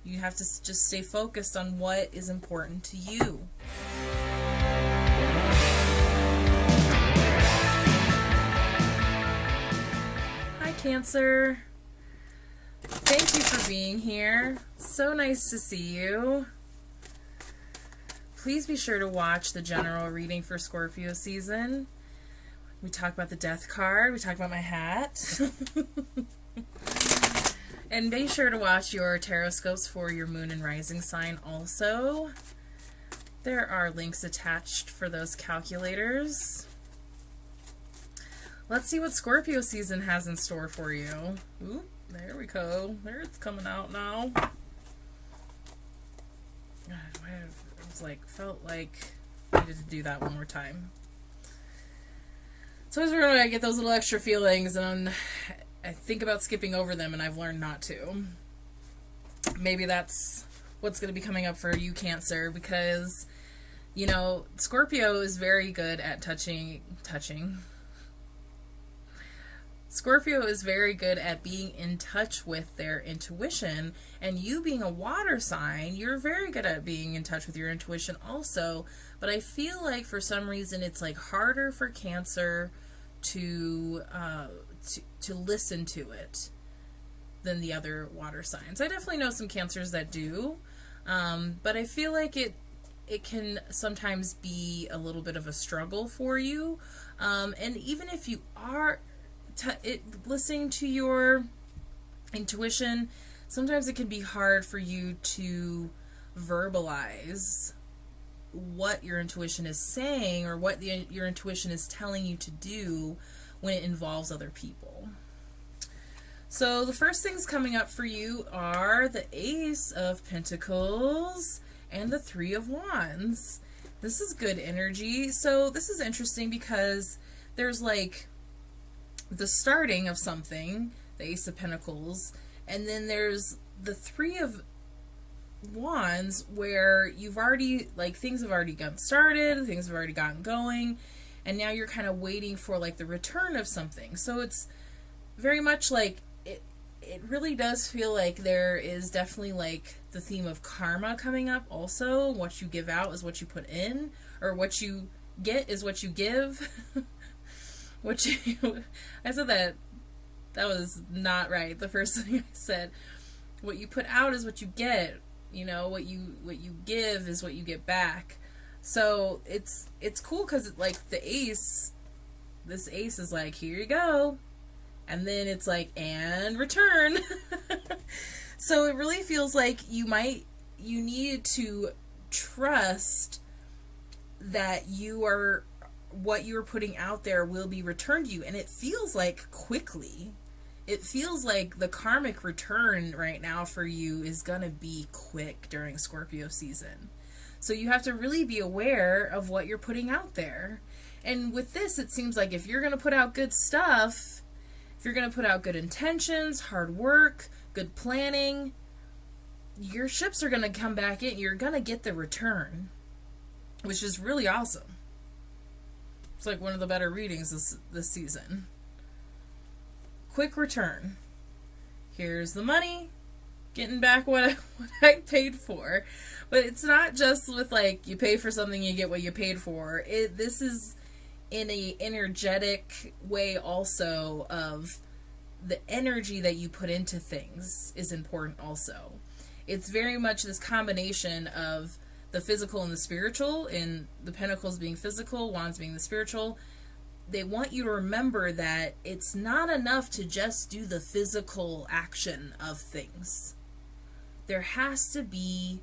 You have to just stay focused on what is important to you. Hi, Cancer. Thank you for being here. So nice to see you. Please be sure to watch the general reading for Scorpio season. We talk about the death card. We talk about my hat. And be sure to watch your tarot scopes for your moon and rising sign also. There are links attached for those calculators. Let's see what Scorpio season has in store for you. Ooh, there we go. There it's coming out now. Felt like I needed to do that one more time. Sometimes we're gonna get those little extra feelings, and I think about skipping over them, and I've learned not to. Maybe that's what's going to be coming up for you, Cancer, because, you know, Scorpio is very good at touching. Scorpio is very good at being in touch with their intuition, and you being a water sign, you're very good at being in touch with your intuition also, but I feel like for some reason it's like harder for Cancer to listen to it than the other water signs. I definitely know some Cancers that do, but I feel like it can sometimes be a little bit of a struggle for you, and even if you are listening to your intuition, sometimes it can be hard for you to verbalize what your intuition is saying or what your intuition is telling you to do when it involves other people. So the first things coming up for you are the Ace of Pentacles and the Three of Wands. This is good energy. So this is interesting because there's like the starting of something, the Ace of Pentacles, and then there's the Three of Wands where you've already, like, things have already gotten started, things have already gotten going, and now you're kind of waiting for like the return of something. So it's very much like it really does feel like there is definitely like the theme of karma coming up also. What you give out is what you put in, or what you get is what you give. I said that was not right. The first thing I said, what you put out is what you get. You know, what you give is what you get back. So it's cool because like this ace is like, here you go, and then it's like, and return. So it really feels like you need to trust that what you're putting out there will be returned to you, and it feels like quickly. It feels like the karmic return right now for you is gonna be quick during Scorpio season. So you have to really be aware of what you're putting out there. And with this, it seems like if you're gonna put out good stuff, if you're gonna put out good intentions, hard work, good planning, your ships are gonna come back in. You're gonna get the return, which is really awesome. It's like one of the better readings this season. Quick return. Here's the money. Getting back what I paid for. But it's not just with like you pay for something, you get what you paid for. This is in a energetic way also of the energy that you put into things is important also. It's very much this combination of the physical and the spiritual, and the Pentacles being physical, Wands being the spiritual. They want you to remember that it's not enough to just do the physical action of things. There has to be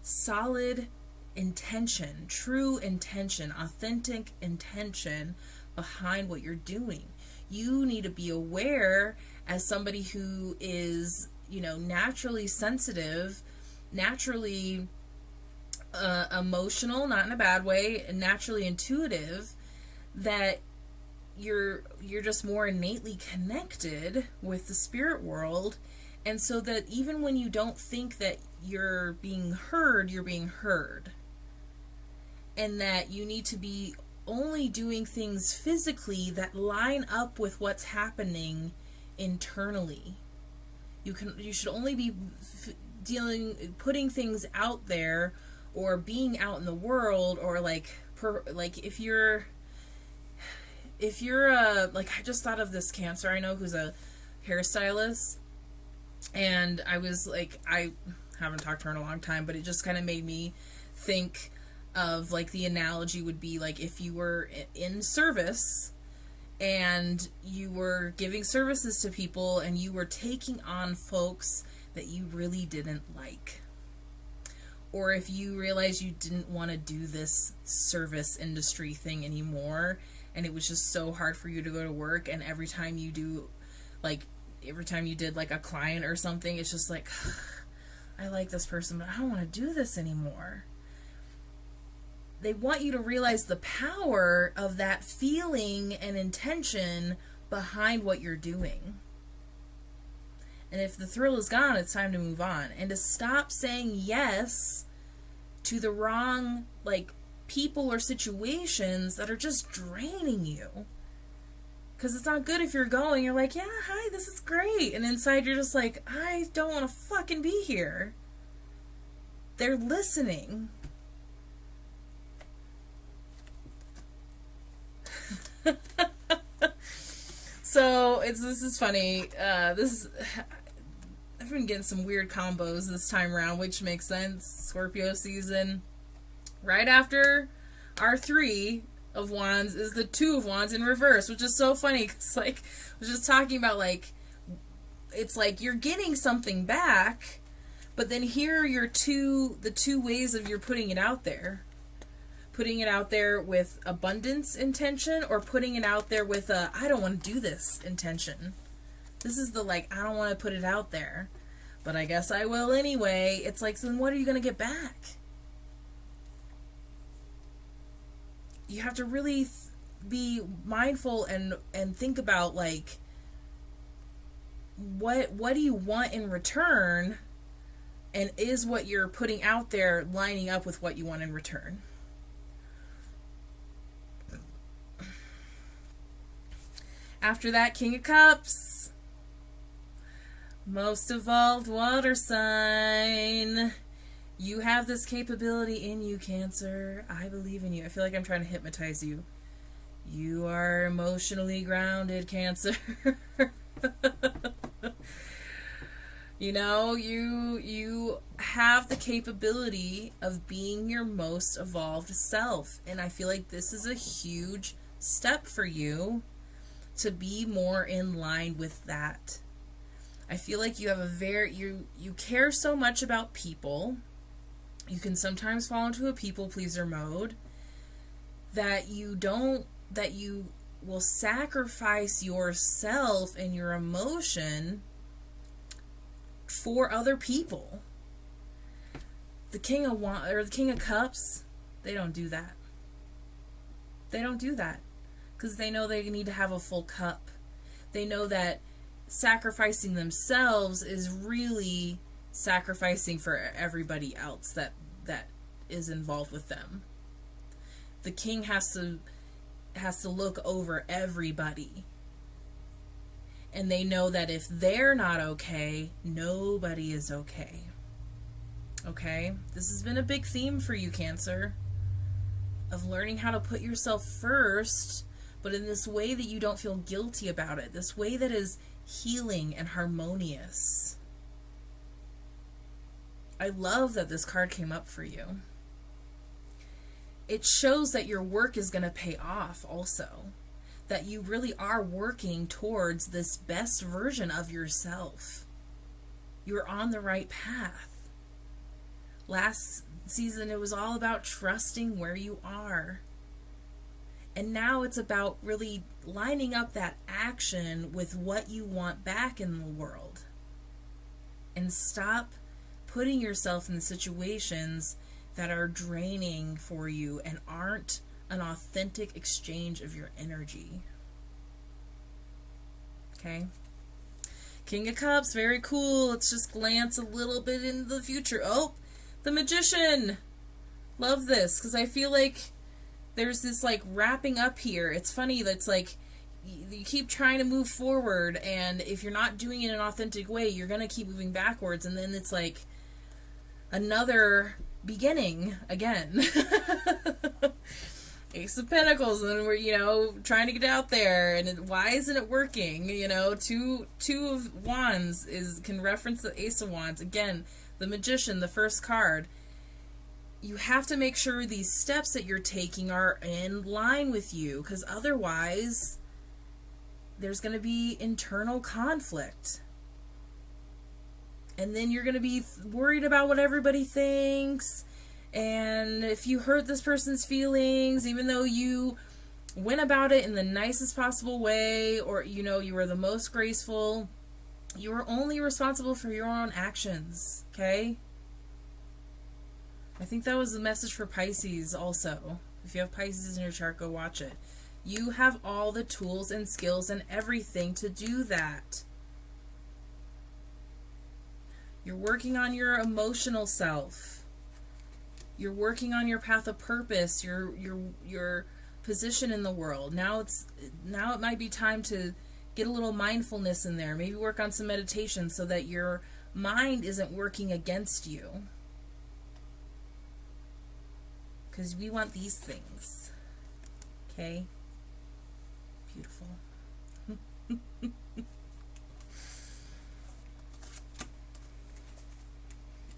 solid intention, true intention, authentic intention behind what you're doing. You need to be aware as somebody who is, you know, naturally sensitive, naturally emotional, not in a bad way, and naturally intuitive, that you're just more innately connected with the spirit world, and so that even when you don't think that you're being heard, you're being heard, and that you need to be only doing things physically that line up with what's happening internally. You should only be putting things out there, or being out in the world, or like if you're like, I just thought of this Cancer I know who's a hairstylist, and I was like, I haven't talked to her in a long time, but it just kind of made me think of, like, the analogy would be like if you were in service and you were giving services to people and you were taking on folks that you really didn't like, or if you realized you didn't want to do this service industry thing anymore, and it was just so hard for you to go to work, and every time you did like a client or something, it's just like, I like this person, but I don't want to do this anymore. They want you to realize the power of that feeling and intention behind what you're doing. And if the thrill is gone, it's time to move on. And to stop saying yes to the wrong, like, people or situations that are just draining you. Because it's not good if you're going, you're like, yeah, hi, this is great. And inside you're just like, I don't want to fucking be here. They're listening. So this is funny. I've been getting some weird combos this time around, which makes sense. Scorpio season. Right after our 3 of Wands is the 2 of Wands in reverse, which is so funny because, like, I was just talking about, like, it's like you're getting something back, but then here are the two ways of you're putting it out there. Putting it out there with abundance intention, or putting it out there with a, I don't want to do this intention. This is the, like, I don't want to put it out there, but I guess I will anyway. It's like, so then what are you going to get back? You have to really be mindful and think about, like, what do you want in return, and is what you're putting out there lining up with what you want in return? After that, King of Cups. Most evolved water sign. You have this capability in you, Cancer. I believe in you. I feel like I'm trying to hypnotize you. You are emotionally grounded, Cancer. You know, you have the capability of being your most evolved self. And I feel like this is a huge step for you to be more in line with that. I feel like you have you care so much about people. You can sometimes fall into a people pleaser mode that you will sacrifice yourself and your emotion for other people. The King of Cups, they don't do that. They don't do that because they know they need to have a full cup. They know that sacrificing themselves is really sacrificing for everybody else that is involved with them. The king has to look over everybody. And they know that if they're not okay, nobody is okay. Okay? This has been a big theme for you, Cancer, of learning how to put yourself first, but in this way that you don't feel guilty about it. This way that is healing and harmonious. I love that this card came up for you. It shows that your work is going to pay off also. That you really are working towards this best version of yourself. You're on the right path. Last season, it was all about trusting where you are. And now it's about really lining up that action with what you want back in the world. And stop putting yourself in situations that are draining for you and aren't an authentic exchange of your energy. Okay? King of Cups, very cool. Let's just glance a little bit into the future. Oh, the Magician. Love this, because I feel like there's this, like, wrapping up here. It's funny that's like you keep trying to move forward, and if you're not doing it in an authentic way, you're going to keep moving backwards, and then it's like another beginning again. Ace of Pentacles, and we're, you know, trying to get out there, and why isn't it working? You know, two of Wands can reference the Ace of Wands. Again, the Magician, the first card. You have to make sure these steps that you're taking are in line with you, because otherwise there's going to be internal conflict. And then you're going to be worried about what everybody thinks. And if you hurt this person's feelings, even though you went about it in the nicest possible way, or, you know, you were the most graceful, you are only responsible for your own actions, okay? I think that was the message for Pisces also. If you have Pisces in your chart, go watch it. You have all the tools and skills and everything to do that. You're working on your emotional self. You're working on your path of purpose, your position in the world. Now it might be time to get a little mindfulness in there. Maybe work on some meditation so that your mind isn't working against you. Because we want these things. Okay? Beautiful.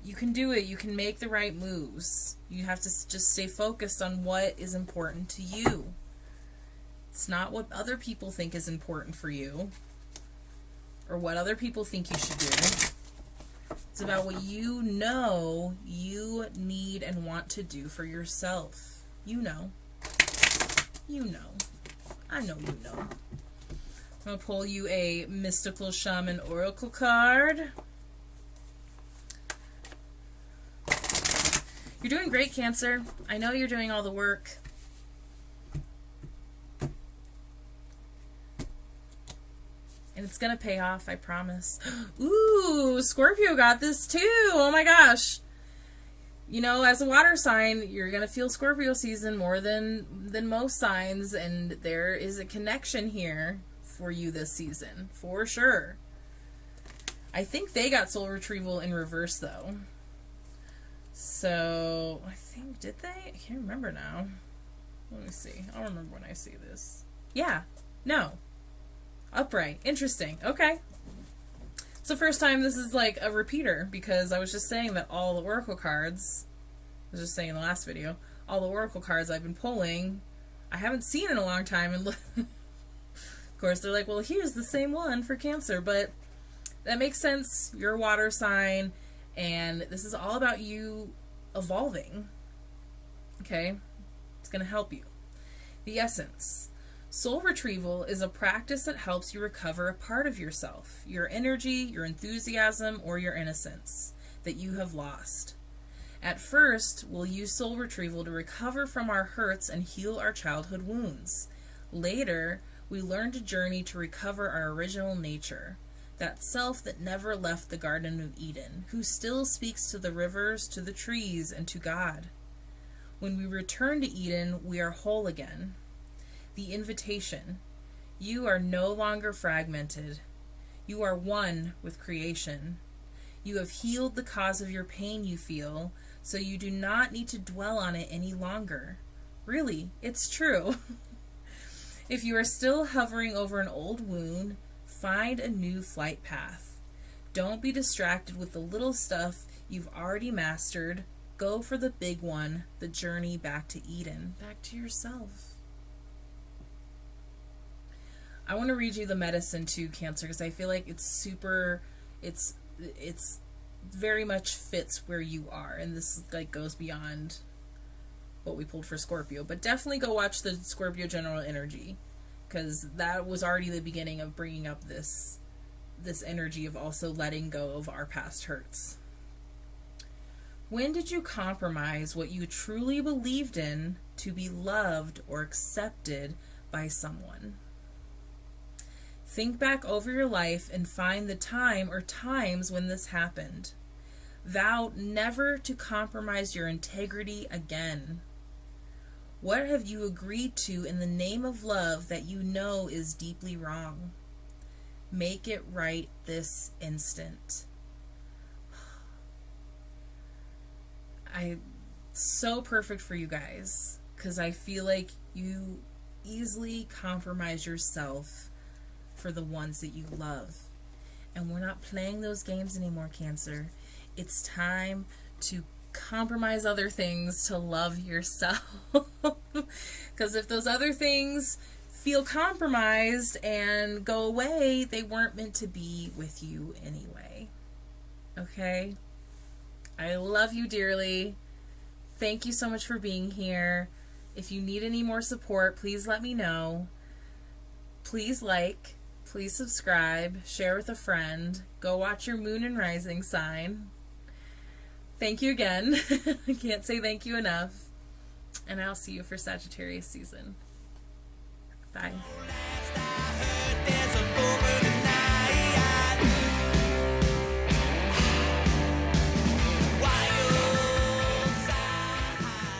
You can do it. You can make the right moves. You have to just stay focused on what is important to you. It's not what other people think is important for you, or what other people think you should do. It's about what you know you need and want to do for yourself. You know. You know. I know you know. I'm going to pull you a Mystical Shaman Oracle card. You're doing great, Cancer. I know you're doing all the work. And it's going to pay off, I promise. Ooh, Scorpio got this too. Oh my gosh. You know, as a water sign, you're going to feel Scorpio season more than most signs. And there is a connection here for you this season, for sure. I think they got soul retrieval in reverse, though. So, I think, did they? I can't remember now. Let me see. I'll remember when I see this. Yeah. No. Upright. Interesting. Okay. It's the first time this is like a repeater, because I was just saying that all the oracle cards, I was just saying in the last video, all the oracle cards I've been pulling, I haven't seen in a long time. And of course, they're like, well, here's the same one for Cancer. But that makes sense. You're a water sign. And this is all about you evolving. Okay? It's going to help you. The essence. Soul retrieval is a practice that helps you recover a part of yourself, your energy, your enthusiasm, or your innocence that you have lost. At first, we'll use soul retrieval to recover from our hurts and heal our childhood wounds. Later, we learn to journey to recover our original nature. That self that never left the Garden of Eden, who still speaks to the rivers, to the trees, and to God. When we return to Eden, we are whole again. The invitation. You are no longer fragmented. You are one with creation. You have healed the cause of your pain you feel, so you do not need to dwell on it any longer. Really, it's true. If you are still hovering over an old wound, find a new flight path. Don't be distracted with the little stuff you've already mastered. Go for the big one, the journey back to Eden, back to yourself. I want to read you the medicine too, Cancer, because I feel like it's super, it's very much fits where you are, and this like goes beyond what we pulled for Scorpio. But definitely go watch the Scorpio general energy, because that was already the beginning of bringing up this energy of also letting go of our past hurts. When did you compromise what you truly believed in to be loved or accepted by someone? Think back over your life and find the time or times when this happened. Vow never to compromise your integrity again. What have you agreed to in the name of love that you know is deeply wrong? Make it right this instant. so perfect for you guys, because I feel like you easily compromise yourself for the ones that you love. And we're not playing those games anymore, Cancer. It's time to compromise other things to love yourself. Because if those other things feel compromised and go away, they weren't meant to be with you anyway. Okay? I love you dearly. Thank you so much for being here. If you need any more support, please let me know. Please like, please subscribe, share with a friend, go watch your moon and rising sign. Thank you again. I can't say thank you enough. And I'll see you for Sagittarius season. Bye.